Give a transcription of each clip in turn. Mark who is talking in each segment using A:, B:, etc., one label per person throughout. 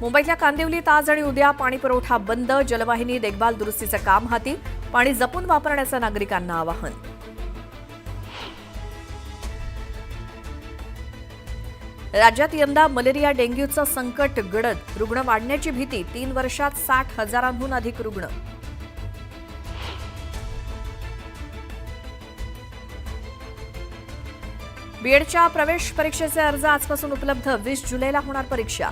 A: मुंबईतल्या कांदिवलीत आज आणि उद्या पाणी पुरवठा बंद, जलवाहिनी देखभाल दुरुस्तीचं काम हाती, पाणी जपून वापरण्याचं नागरिकांना आवाहन. राज्यात यंदा मलेरिया डेंग्यूचं संकट गडद, रुग्ण वाढण्याची भीती, 3 वर्षात 60,000हून अधिक रुग्ण. बीएडच्या प्रवेश परीक्षेचे अर्ज आजपासून उपलब्ध, 20 जुलैला होणार परीक्षा.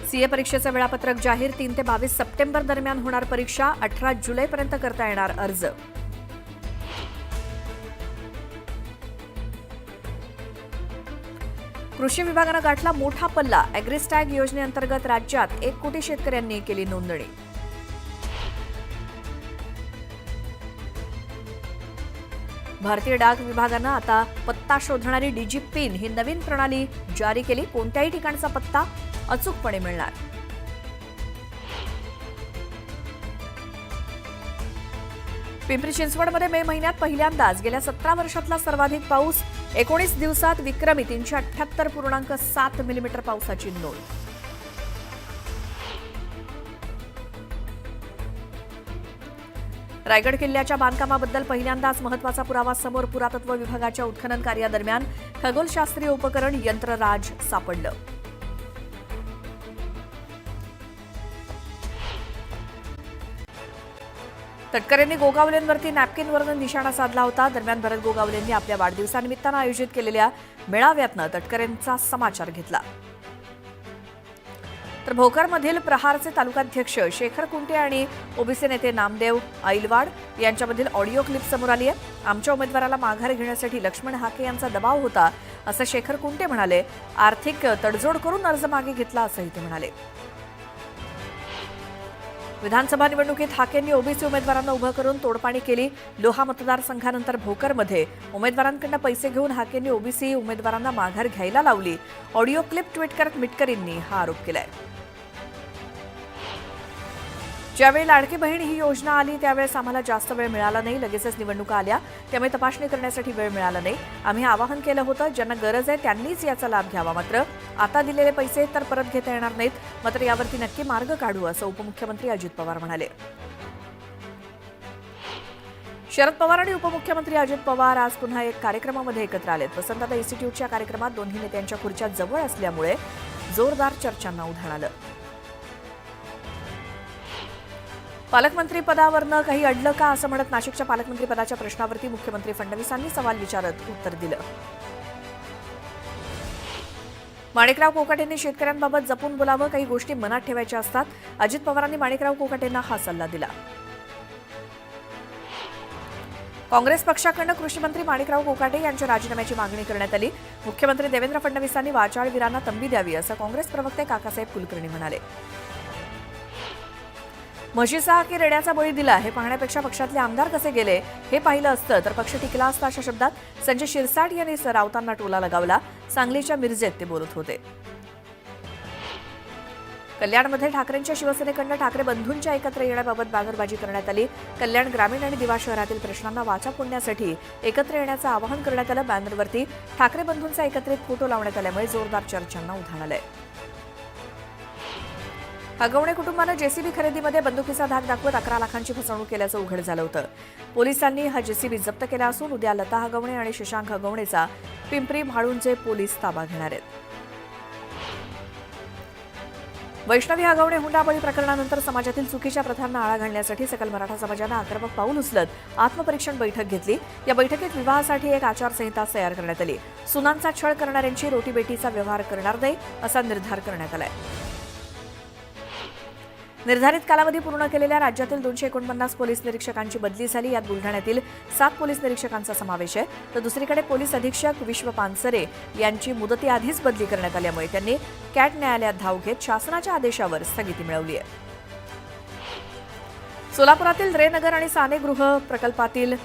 A: सीए परीक्षेचं वेळापत्रक जाहीर, 3 ते 22 सप्टेंबर दरम्यान होणार परीक्षा, 18 जुलैपर्यंत करता येणार अर्ज. कृषी विभागानं गाठला मोठा पल्ला, अॅग्रिस्टॅग योजनेअंतर्गत राज्यात 1 कोटी शेतकऱ्यांनी केली नोंदणी. भारतीय डाक विभागानं आता पत्ता शोधणारी डिजिपिन ही नवीन प्रणाली जारी केली. कोणत्याही ठिकाणचा पत्ता अचूकपणे मिळणार. पिंपरी चिंचवडमध्ये मे महिन्यात पहिल्यांदाच गेल्या 17 वर्षातला सर्वाधिक पाऊस, 19 दिवसात विक्रमी 378.7 मिलीमीटर पावसाची नोंद. रायगड किल्ल्याच्या बांधकामाबद्दल पहिल्यांदाच महत्त्वाचा पुरावा समोर, पुरातत्व विभागाच्या उत्खनन कार्यादरम्यान खगोलशास्त्रीय उपकरण यंत्रराज सापडलं. तटकरेंनी गोगावलेंवरती नॅपकिनवरून निशाणा साधला होता. दरम्यान भरत गोगावलेंनी आपल्या वाढदिवसानिमित्तानं आयोजित केलेल्या मेळाव्यातनं तटकरेंचा समाचार घेतला. तर भोकरमधील प्रहारचे तालुकाध्यक्ष शेखर कुंटे आणि ओबीसी नेते नामदेव ऐलवाड यांच्यामधील ऑडिओ क्लिप समोर आली आहे. आमच्या उमेदवाराला माघार घेण्यासाठी लक्ष्मण हाके यांचा दबाव होता असं शेखर कुंटे म्हणाले. आर्थिक तडजोड करून अर्ज मागे घेतला असंही ते म्हणाले. विधानसभा निवडणुकीत हाकेंनी ओबीसी उमेदवारांना उभं करून तोडपाणी केली. लोहा मतदारसंघानंतर भोकरमध्ये उमेदवारांकडून पैसे घेऊन हाकेंनी ओबीसी उमेदवारांना माघार घ्यायला लावली. ऑडिओ क्लिप ट्विट करत मिटकरींनी हा आरोप केलाय. ज्यावेळी लाडकी बहीण ही योजना आली त्यावेळेस आम्हाला जास्त वेळ मिळाला नाही. लगेचच निवडणुका आल्या, त्यामुळे तपासणी करण्यासाठी वेळ मिळाला नाही. आम्ही आवाहन केलं होतं, ज्यांना गरज आहे त्यांनीच याचा लाभ घ्यावा. मात्र आता दिलेले पैसे तर परत घेता येणार नाहीत. मात्र यावरती नक्की मार्ग काढू असं उपमुख्यमंत्री अजित पवार म्हणाले. शरद पवार आणि उपमुख्यमंत्री अजित पवार आज पुन्हा एक कार्यक्रमामध्ये एकत्र आलेत. वसंतदादा इन्स्टिट्यूटच्या कार्यक्रमात दोन्ही नेत्यांच्या खुर्च्या जवळ असल्यामुळे जोरदार चर्चांना उधाण आलं. पालकमंत्री पदावरनं काही अडलं का असं म्हणत नाशिकच्या पालकमंत्री पदाच्या प्रश्नावरती मुख्यमंत्री फडणवीसांनी सवाल विचारत उत्तर दिलं. माणिकराव कोकाटेंनी शेतकऱ्यांबाबत जपून बोलावं, काही गोष्टी मनात ठेवायच्या असतात. अजित पवारांनी माणिकराव कोकाटेंना हा सल्ला दिला. काँग्रेस पक्षाकडून कृषी मंत्री माणिकराव कोकाटे यांच्या राजीनाम्याची मागणी करण्यात आली. मुख्यमंत्री देवेंद्र फडणवीसांनी वाचाळवीरांना तंबी द्यावी असं काँग्रेस प्रवक्ते काकासाहेब कुलकर्णी म्हणाले. म्हशीचा की रेड्याचा बळी दिला हे पाहण्यापेक्षा पक्षातले आमदार कसे गेले हे पाहिलं असतं तर पक्ष टिकला असता अशा शब्दात संजय शिरसाट यांनी राऊतांना टोला लगावला. सांगलीच्या मिरजेत ते बोलत होते. कल्याणमध्ये ठाकरेंच्या शिवसेनेकडून ठाकरे बंधूंच्या एकत्र येण्याबाबत बॅनरबाजी करण्यात आली. कल्याण ग्रामीण आणि दिवा शहरातील प्रश्नांना वाचा फोडण्यासाठी एकत्र येण्याचं आवाहन करण्यात आलं. बॅनरवरती ठाकरे बंधूंचा एकत्रित फोटो लावण्यात आल्यामुळे जोरदार चर्चांना उधाण आलंय. हगवणे कुटुंबानं जेसीबी खरेदीमध्ये बंदुकीचा धाक दाखवत 11 लाखांची फसवणूक केल्याचं उघड झालं होतं. पोलिसांनी हा जेसीबी जप्त केला असून उद्या लता हगवणे आणि शशांक हगवणेचा पिंपरी म्हाळुंजे पोलीस ताबा घेणार आहेत. वैष्णवी हगवणे हुंडाबळी प्रकरणानंतर समाजातील चुकीच्या प्रथांना आळा घालण्यासाठी सकल मराठा समाजानं आक्रमक पाऊल उचलत आत्मपरीक्षण बैठक घेतली. या बैठकीत विवाहासाठी एक आचारसंहिता तयार करण्यात आली. सुनांचा छळ करणाऱ्यांची रोटीबेटीचा व्यवहार करणार नाही असा निर्धार करण्यात आलाय. निर्धारित कालावधी पूर्ण केलेल्या राज्यातील 249 पोलीस निरीक्षकांची बदली झाली. यात बुलढाण्यातील 7 पोलीस निरीक्षकांचा समावेश आहे. तर दुसरीकडे पोलीस अधीक्षक विश्व पानसरे यांची मुदतीआधीच बदली करण्यात आल्यामुळे त्यांनी कॅट न्यायालयात धाव घेत शासनाच्या आदेशावर स्थगिती मिळवली आहे. सोलापुरातील रेनगर आणि सानेगृह प्रकल्पातील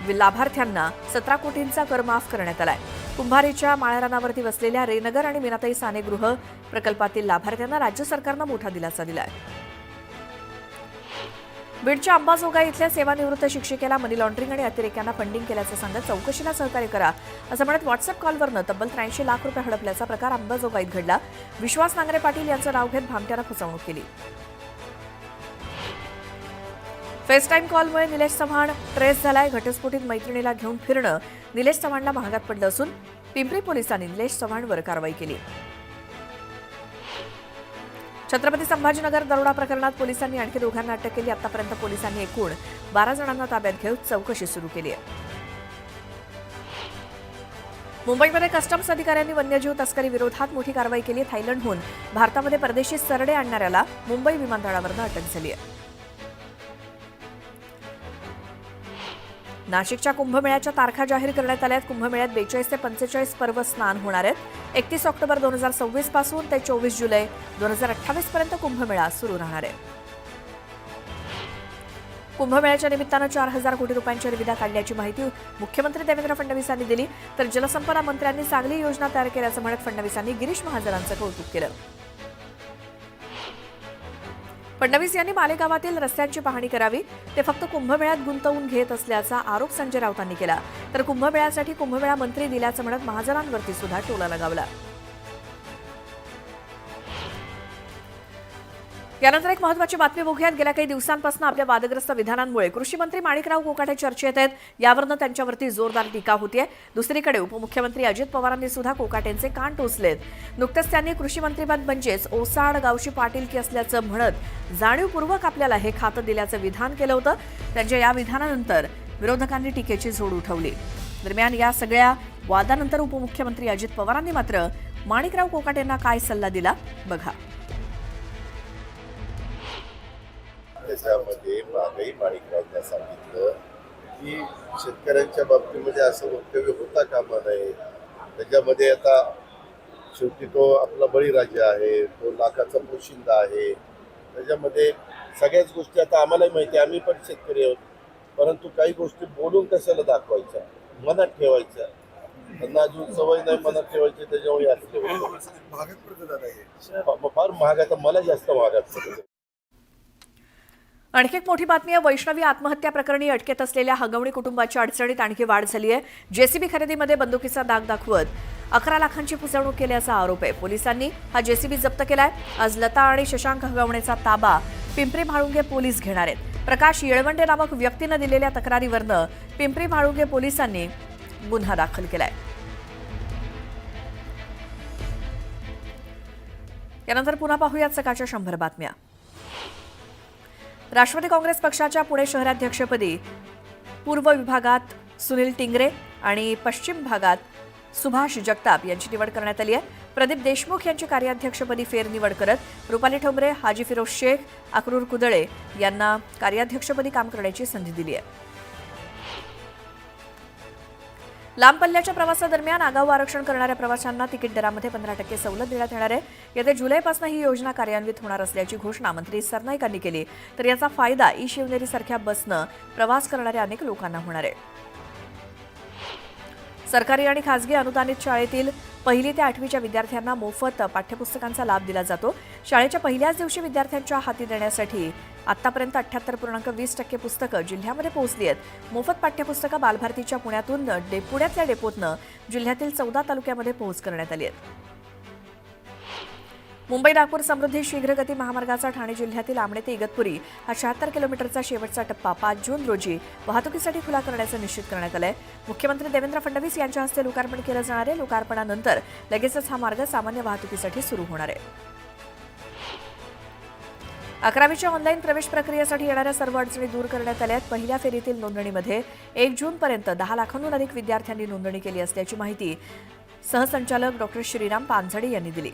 A: लाभार्थ्यांना 17 कोटींचा कर माफ करण्यात आलाय. कुंभारीच्या माळरानावरती वसलेल्या रेनगर आणि मीनाताई सानेगृह प्रकल्पातील लाभार्थ्यांना राज्य सरकारनं मोठा दिलासा दिलाय. बीडच्या अंबाजोगाई इथल्या सेवानिवृत्त शिक्षिकेला मनी लॉन्ड्रिंग आणि अतिरेक्यांना फंडिंग केल्याचं सांगत चौकशीला सहकार्य करा असं म्हणत व्हॉट्सअप कॉलवरनं तब्बल 83 लाख रुपये हडपल्याचा प्रकार अंबाजोगाईत घडला. विश्वास नांगरे पाटील यांचं नाव घेत भामट्यानं फसवणूक केली. फेस टाईम कॉलमुळे निलेश चव्हाण ट्रेस झालाय. घटस्फोटीत मैत्रिणीला घेऊन फिरणं निलेश चव्हाणला महागात पडलं असून पिंपरी पोलिसांनी निलेश चव्हाणवर कारवाई केली. छत्रपती संभाजीनगर दरोडा प्रकरणात पोलिसांनी आणखी दोघांना अटक केली. आतापर्यंत पोलिसांनी एकूण 12 जणांना ताब्यात घेऊन चौकशी सुरू केली आहे. मुंबईमध्ये कस्टम्स अधिकाऱ्यांनी वन्यजीव तस्करी विरोधात मोठी कारवाई केली. थायलंडहून भारतामध्ये परदेशी सरडे आणणाऱ्याला मुंबई विमानतळावरून अटक झाली आहे. नाशिकच्या कुंभमेळ्याच्या तारखा जाहीर करण्यात आल्या आहेत. कुंभमेळ्यात 42 ते 45 पर्व स्नान होणार आहेत. 31 ऑक्टोबर 2026 पासून ते 24 जुलै 2028 पर्यंत कुंभमेळा सुरू राहणार आहे. कुंभमेळ्याच्या निमित्तानं 4,000 कोटी रुपयांच्या निविदा काढल्याची माहिती मुख्यमंत्री देवेंद्र फडणवीस यांनी दिली. तर जलसंपदा मंत्र्यांनी चांगली योजना तयार केल्याचं म्हणत फडणवीसांनी गिरीश महाजनांचं कौतुक केलं. फडणवीस यांनी मालेगावातील रस्त्यांची पाहणी करावी. ते फक्त कुंभमेळ्यात गुंतवून घेत असल्याचा आरोप संजय राऊतांनी केला. तर कुंभमेळ्यासाठी कुंभमेळा मंत्री दिल्याचं म्हणत महाजनांवरती सुद्धा टोला लगावला. यानंतर एक महत्त्वाची बातमी बघूयात. गेल्या काही दिवसांपासून आपल्या वादग्रस्त विधानांमुळे कृषी मंत्री माणिकराव कोकाटे चर्चेत आहेत. यावरनं त्यांच्यावरती जोरदार टीका होतीये. दुसरीकडे उपमुख्यमंत्री अजित पवारांनी सुद्धा कोकाटेंचे कान टोचलेत. नुकतेच त्यांनी कृषी मंत्रीपद म्हणजेच ओसाड गावची पाटीलकी असल्याचं म्हणत जाणीवपूर्वक आपल्याला हे खातं दिल्याचं विधान केलं होतं. त्यांच्या या विधानानंतर विरोधकांनी टीकेची झोड उठवली. दरम्यान या सगळ्या वादानंतर उपमुख्यमंत्री अजित पवारांनी मात्र माणिकराव कोकाटेंना काय सल्ला दिला बघा.
B: त्याच्यामध्ये मागही माणिकरावांना सांगितलं की शेतकऱ्यांच्या बाबतीमध्ये असं वक्तव्य होता कामा नये. त्याच्यामध्ये आता शेवटी तो आपला बळीराजा आहे, तो लाखाचा पोशिंदा आहे. त्याच्यामध्ये सगळ्याच गोष्टी आता आम्हालाही माहिती आहे, आम्ही पण शेतकरी आहोत. परंतु काही गोष्टी बोलून कशाला दाखवायच्या, मनात ठेवायच्या. त्यांना अजून सवय नाही मनात ठेवायची, त्याच्यामुळे असले फार महाग. आता मला जास्त महागात पडतं.
A: आणखी एक मोठी बातमी आहे. वैष्णवी आत्महत्या प्रकरणी अटकेत असलेल्या हगवणी कुटुंबाच्या अडचणीत आणखी वाढ झाली आहे. जेसीबी खरेदीमध्ये बंदुकीचा दाग दाखवत 11 लाखांची फसवणूक केल्याचा आरोप आहे. पोलिसांनी हा जेसीबी जप्त केलाय. आज लता आणि शशांक हगवणेचा ताबा पिंपरी म्हाळुंगे पोलीस घेणार आहेत. प्रकाश येळवंडे नामक व्यक्तीनं दिलेल्या तक्रारीवरनं पिंपरी म्हाळुंगे पोलिसांनी गुन्हा दाखल केलाय. यानंतर पुन्हा पाहूयात सकाळच्या 100 बातम्या. राष्ट्रवादी काँग्रेस पक्षाच्या पुणे शहराध्यक्षपदी पूर्व विभागात सुनील टिंगरे आणि पश्चिम भागात सुभाष जगताप यांची निवड करण्यात आली आहे. प्रदीप देशमुख यांची कार्याध्यक्षपदी फेरनिवड करत रुपाली ठोंबरे, हाजी फिरोज शेख, अक्रूर कुदळे यांना कार्याध्यक्षपदी काम करण्याची संधी दिली आहे. लांब पल्ल्याच्या प्रवासादरम्यान आगाऊ आरक्षण करणाऱ्या प्रवाशांना तिकीट दरामध्ये 15% सवलत देण्यात येणार आहे. येत्या जुलैपासून ही योजना कार्यान्वित होणार असल्याची घोषणा मंत्री सरनाईकांनी केली. तर याचा फायदा ई शिवनेरीसारख्या बसनं प्रवास करणाऱ्या अनेक लोकांना होणार आहे. सरकारी आणि खासगी अनुदानित शाळेतील 1ली ते 8वीच्या विद्यार्थ्यांना मोफत पाठ्यपुस्तकांचा लाभ दिला जातो. शाळेच्या पहिल्याच दिवशी विद्यार्थ्यांच्या हाती देण्यासाठी आतापर्यंत 78.20% पुस्तकं जिल्ह्यामध्ये पोहोचली आहेत. मोफत पाठ्यपुस्तकं बालभारतीच्या पुण्यातल्या डेपोतनं जिल्ह्यातील 14 तालुक्यामध्ये पोहोच करण्यात आली आहेत. मुंबई नागपूर समृद्धी शीघ्रगती महामार्गाचा ठाणे जिल्ह्यातील आमणे ते इगतपुरी हा 76 किलोमीटरचा शेवटचा टप्पा 5 जून रोजी वाहतुकीसाठी खुला करण्याचं निश्चित करण्यात आलंय. मुख्यमंत्री देवेंद्र फडणवीस यांच्या हस्ते लोकार्पण केलं जाणार आहे. लोकार्पणानंतर लगेचच हा मार्ग सामान्य वाहतुकीसाठी सुरू होणार आहे. 11वीच्या ऑनलाईन प्रवेश प्रक्रियेसाठी येणाऱ्या सर्व अडचणी दूर करण्यात आल्या आहेत. पहिल्या फेरीतील नोंदणीमध्ये 1 जूनपर्यंत 10 लाखांहून अधिक विद्यार्थ्यांनी नोंदणी केली असल्याची माहिती सहसंचालक डॉ. श्रीराम पानझडे यांनी दिली.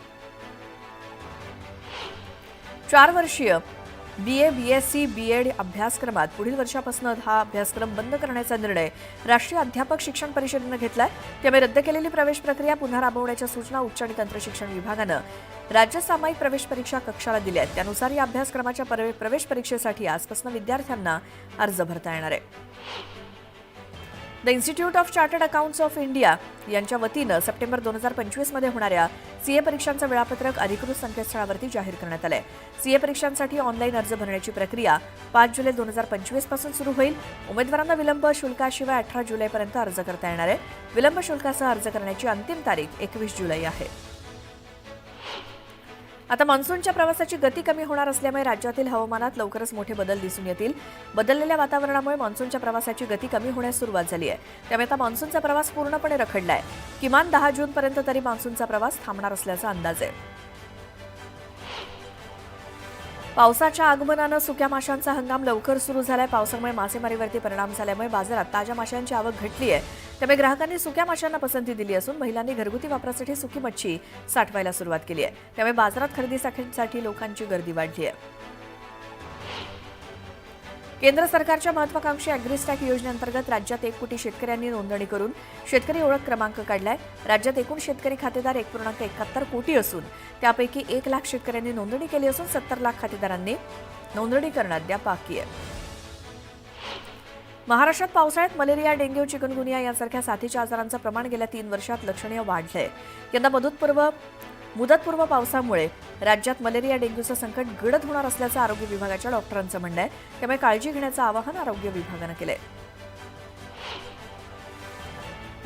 A: 4 वर्षीय BA, BSc, BEd अभ्यासक्रमात पुढील वर्षापासून हा अभ्यासक्रम बंद करण्याचा निर्णय राष्ट्रीय अध्यापक शिक्षण परिषदेनं घेतलाय. त्यामुळे रद्द केलेली प्रवेश प्रक्रिया पुन्हा राबवण्याच्या सूचना उच्च आणि तंत्र शिक्षण विभागानं राज्य सामायिक प्रवेश परीक्षा कक्षाला दिल्या आहेत. त्यानुसार या अभ्यासक्रमाच्या प्रवेश परीक्षेसाठी आजपासून विद्यार्थ्यांना अर्ज भरता येणार आहे. The institute of chartered accounts of India यांच्या वतीनं सप्टेंबर 2025 मध्ये होणाऱ्या सीए परीक्षांचं वेळापत्रक अधिकृत संकेतस्थळावरती जाहीर करण्यात आलंय. सीए परीक्षांसाठी ऑनलाईन अर्ज भरण्याची प्रक्रिया 5 जुलै 2025 पासून सुरू होईल. उमेदवारांना विलंब शुल्काशिवाय 18 जुलैपर्यंत अर्ज करता येणार आहे. विलंब शुल्कासह अर्ज करण्याची अंतिम तारीख 21 जुलै आहे. आता मान्सूनच्या प्रवासाची गती कमी होणार असल्यामुळे राज्यातील हवामानात लवकरच मोठे बदल दिसून येतील. बदललेल्या वातावरणामुळे मान्सूनच्या प्रवासाची गती कमी होण्यास सुरुवात झाली आहे. त्यामुळे आता मान्सूनचा प्रवास पूर्णपणे रखडलाय. किमान 10 जूनपर्यंत तरी मान्सूनचा प्रवास थांबणार असल्याचा अंदाज आहे. पावसाच्या आगमनानं सुक्या माशांचा हंगाम लवकर सुरू झालाय. पावसामुळे मासेमारीवरती परिणाम झाल्यामुळे बाजारात ताज्या माशांची आवक घटली आहे. त्यामुळे ग्राहकांनी सुक्या माशांना पसंती दिली असून महिलांनी घरगुती वापरासाठी सुकी मच्छी साठवायला सुरुवात केली आहे. त्यामुळे बाजारात खरेदीसाठी लोकांची गर्दी वाढली आहे. केंद्र सरकारच्या महत्वाकांक्षी अॅग्रिस्टॅक योजनेअंतर्गत राज्यात 1 कोटी शेतकऱ्यांनी नोंदणी करून शेतकरी ओळख क्रमांक काढलाय. राज्यात एकूण शेतकरी खातेदार 1.71 कोटी असून त्यापैकी 1 लाख शेतकऱ्यांनी नोंदणी केली असून 70 लाख खातेदारांनी नोंदणी करणं अद्याप बाकी आहे. महाराष्ट्रात पावसाळ्यात मलेरिया, डेंग्यू, चिकनगुनिया यांसारख्या साथीच्या आजारांचं प्रमाण गेल्या 3 वर्षात लक्षणीय वाढलंय. यंदा मुदतपूर्व पावसामुळे राज्यात मलेरिया, डेंग्यूचं संकट गडद होणार असल्याचं आरोग्य विभागाच्या डॉक्टरांचं म्हणणं आहे. त्यामुळे काळजी घेण्याचं आवाहन आरोग्य विभागानं केलंय.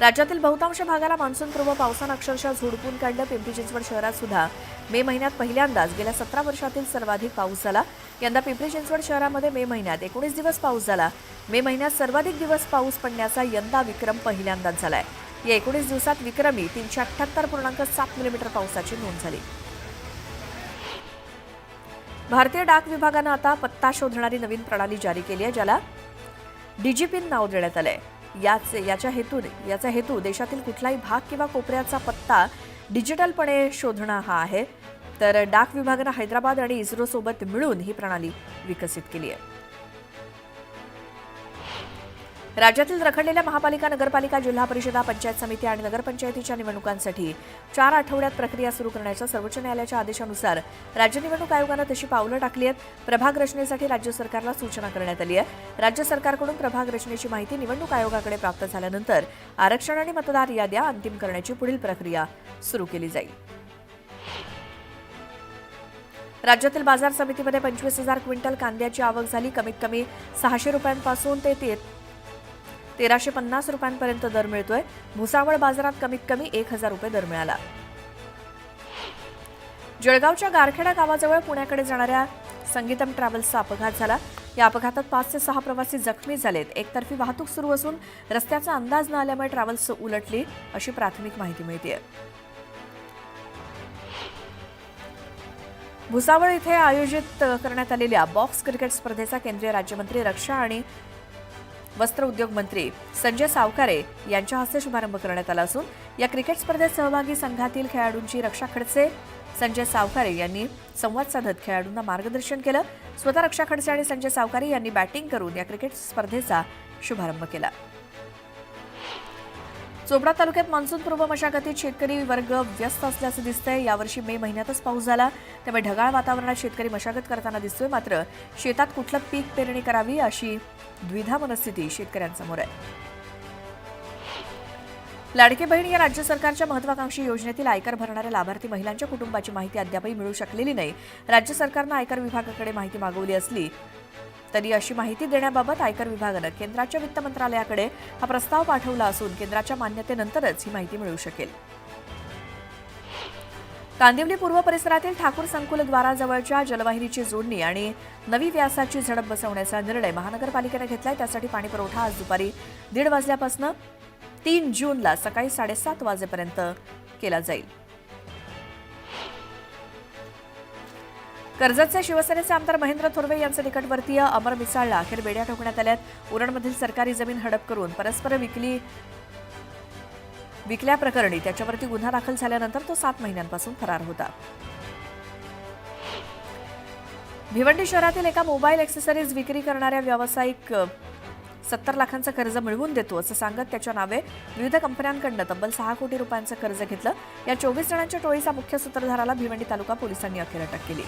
A: राज्यातील बहुतांश भागाला मान्सूनपूर्व पावसानं अक्षरशः झोडपून काढलं. पिंपरी चिंचवड शहरात सुद्धा मे महिन्यात पहिल्यांदाच गेल्या 17 वर्षातील सर्वाधिक पाऊस झाला. यंदा पिंपरी चिंचवड शहरामध्ये मे महिन्यात 19 दिवस पाऊस झाला. मे महिन्यात सर्वाधिक दिवस पाऊस पडण्याचा यंदा विक्रम पहिल्यांदाच झालाय. या 19 दिवसात विक्रमी 378.7 मिलीमीटर पावसाची नोंद झाली. भारतीय डाक विभागानं आता पत्ता शोधणारी नवीन प्रणाली जारी केली आहे, ज्याला डिजिपिन नाव देण्यात आलंय. याचा हेतू देशातील कुठलाही भाग किंवा कोपऱ्याचा पत्ता डिजिटलपणे शोधणं हा आहे. तर डाक विभागानं हैदराबाद आणि इस्रो सोबत मिळून ही प्रणाली विकसित केली आहे. राज्यातील रखडलेल्या महापालिका, नगरपालिका, जिल्हा परिषदा, पंचायत समिती आणि नगरपंचायतीच्या निवडणुकांसाठी 4 आठवड्यात प्रक्रिया सुरू करण्याच्या सर्वोच्च न्यायालयाच्या आदेशानुसार राज्य निवडणूक आयोगानं तशी पावलं टाकली आहेत. प्रभाग रचनेसाठी राज्य सरकारला सूचना करण्यात आली आहे. राज्य सरकारकडून प्रभाग रचनेची माहिती निवडणूक आयोगाकडे प्राप्त झाल्यानंतर आरक्षण आणि मतदार याद्या अंतिम करण्याची पुढील प्रक्रिया सुरू केली जाईल. राज्यातील बाजार समितीमध्ये 25,000 क्विंटल कांद्याची आवक झाली. कमीत कमी 600 रुपयांपासून ते 1,350 रुपयांपर्यंत दर मिळतोय. भुसावळ बाजारात कमीत कमी 1,000 रुपये दर मिळाला. जळगावच्या गारखेडा गावाजवळ पुण्याकडे जाणाऱ्या संगीतम ट्रॅव्हल्सचा अपघात झाला. या अपघातात 5 ते 6 प्रवासी जखमी झालेत. एकतर्फी वाहतूक सुरू असून रस्त्याचा अंदाज न आल्यामुळे ट्रॅव्हल्स उलटली अशी प्राथमिक माहिती मिळते. भुसावळ इथे आयोजित करण्यात आलेल्या बॉक्स क्रिकेट स्पर्धेचा केंद्रीय राज्यमंत्री रक्षा आणि वस्त्र उद्योग मंत्री संजय सावकारे यांच्या हस्ते शुभारंभ करण्यात आला असून या क्रिकेट स्पर्धेत सहभागी संघातील खेळाडूंची रक्षा खडसे, संजय सावकारे यांनी संवाद साधत खेळाडूंना मार्गदर्शन केलं. स्वतः रक्षा खडसे आणि संजय सावकारे यांनी बॅटिंग करून या क्रिकेट स्पर्धेचा शुभारंभ केला. चोपडा तालुक्यात मान्सूनपूर्व मशागतीत शेतकरी वर्ग व्यस्त असल्याचं दिसतंय. यावर्षी मे महिन्यातच पाऊस झाला, त्यामुळे ढगाळ वातावरणात शेतकरी मशागत करताना दिसतोय. मात्र शेतात कुठलं पीक पेरणी करावी अशी द्विधा मनस्थिती शेतकऱ्यांसमोर आहे. लाडकी बहीण या राज्य सरकारच्या महत्वाकांक्षी योजनेतील आयकर भरणाऱ्या लाभार्थी महिलांच्या कुटुंबाची माहिती अद्यापही मिळू शकलेली नाही. राज्य सरकारनं आयकर विभागाकडे माहिती मागवली असली तरी अशी माहिती देण्याबाबत आयकर विभागानं केंद्राच्या वित्त मंत्रालयाकडे हा प्रस्ताव पाठवला असून केंद्राच्या मान्यतेनंतरच ही माहिती मिळू शकेल. कांदिवली पूर्व परिसरातील ठाकूर संकुल द्वाराजवळच्या जलवाहिनीची जोडणी आणि नवी व्यासाची झडप बसवण्याचा निर्णय महानगरपालिकेनं घेतलाय. त्यासाठी पाणीपुरवठा आज दुपारी 1:30 वाजल्यापासून 3 जूनला सकाळी 7:30 वाजेपर्यंत केला जाईल. कर्जतचे शिवसेनेचे आमदार महेंद्र थोरवे यांचे निकटवर्तीय अमर मिसाळला अखेर बेड्या ठोकण्यात आल्यात. उरणमधील सरकारी जमीन हडप करून परस्पर विकल्याप्रकरणी त्याच्यावरती गुन्हा दाखल झाल्यानंतर तो 7 महिन्यांपासून फरार होता. भिवंडी शहरातील एका मोबाईल ॲक्सेसरीज विक्री करणाऱ्या व्यावसायिक 70 लाखांचं कर्ज मिळवून देतो असं सांगत त्याच्या नावे विविध कंपन्यांकडून तब्बल 6 कोटी रुपयांचं कर्ज घेतलं. या 24 जणांच्या टोळीचा मुख्य सूत्रधाराला भिवंडी तालुका पोलिसांनी अखेर अटक केली.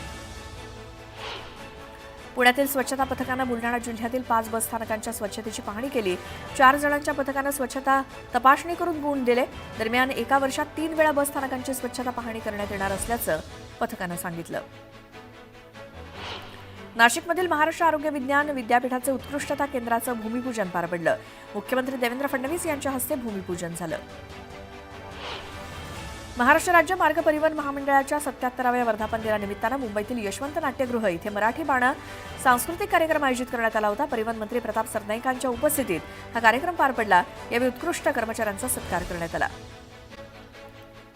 A: पुण्यातील स्वच्छता पथकानं बुलढाणा जिल्ह्यातील 5 बस स्थानकांच्या स्वच्छतेची पाहणी केली. 4 जणांच्या पथकानं स्वच्छता तपासणी करून गुण दिले. दरम्यान एका वर्षात 3 वेळा बस स्थानकांची स्वच्छता पाहणी करण्यात येणार असल्याचं पथकानं सांगितलं. नाशिकमधील महाराष्ट्र आरोग्य विज्ञान विद्यापीठाचे उत्कृष्टता केंद्राचं भूमिपूजन पार पडलं. मुख्यमंत्री देवेंद्र फडणवीस यांच्या हस्ते भूमिपूजन झालं. महाराष्ट्र राज्य मार्ग परिवहन महामंडळाच्या 77व्या वर्धापन दिनानिमित्तानं मुंबईतील यशवंत नाट्यगृह इथे मराठी बाणं सांस्कृतिक कार्यक्रम आयोजित करण्यात आला होता. परिवहन मंत्री प्रताप सरनाईकांच्या उपस्थितीत हा कार्यक्रम पार पडला. यावेळी उत्कृष्ट कर्मचाऱ्यांचा सत्कार करण्यात आला.